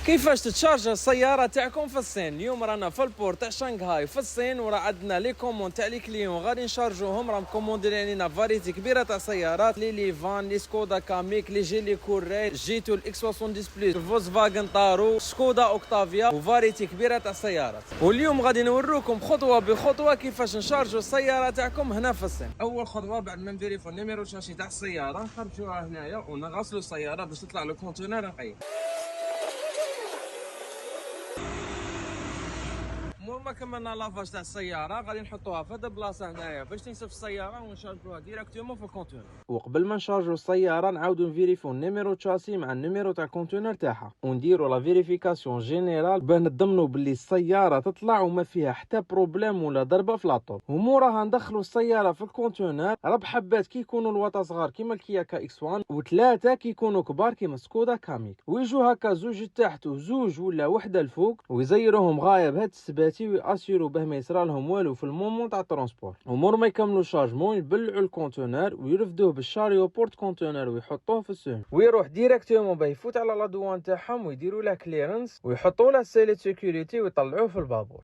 كيفاش تتشارج السياره تاعكم في الصين؟ اليوم رانا في البور تاع شنغهاي في الصين، وراه عندنا لي كوموند تاع لي كليون غادي نشارجوهم. راهم كوموندين علينا فاريتي كبيره تاع سيارات، لي ليفان، لي سكودا كاميك، لي جيلي كوري، جيتو الاكس 70 بلس، فولكسفاغن طارو، سكودا اوكتافيا، وفاريتي كبيره تاع السيارات. واليوم غادي نوروكم خطوه بخطوه كيفاش نشارجوا السياره تاعكم هنا في الصين. اول خطوه بعد ما نفيريفو النيميرو شاشي تاع السياره نخرجوها هنايا ونغسلوا السياره باش تطلع لو كونتينر نقي. مور ما كملنا لافاج تاع السياره غادي نحطوها في هاد البلاصه هنايا باش تنشف السياره ونشارجوها ديريكتومون في الكونتينر. وقبل ما نشارجو السياره نعاودو نفيريفيو النيميرو تشاسي مع النيميرو تاع الكونتينر تاعها ونديرو لا فيريفيكاسيون جينيرال باه نضمنوا باللي السياره تطلع وما فيها حتى بروبليم ولا ضربه في لاطوب. وموراها ندخلوا السياره في الكونتينر. 4 حبات كيكونوا الواطه صغار كيما الكيا كا اكس 1 و3 كيكونوا كبار كيما سكودا كاميك، ويجوا هكا زوج تحت وزوج ولا وحده الفوق، ويزيروهم غايه بهاد السباتي ويأسيرو باه ما يصرى لهم والو في المومون تاع الترونسبور. ومور ما يكملوا شارجمون يبلعوا الكونتينر ويرفدوه بالشاريو بورت كونتينر ويحطوه في السهم ويروح ديريكتومون باه يفوت على لا دوان تاعهم ويديروا له كليرنس ويحطوا له سيليت سيكوريتي ويطلعوه في البابور.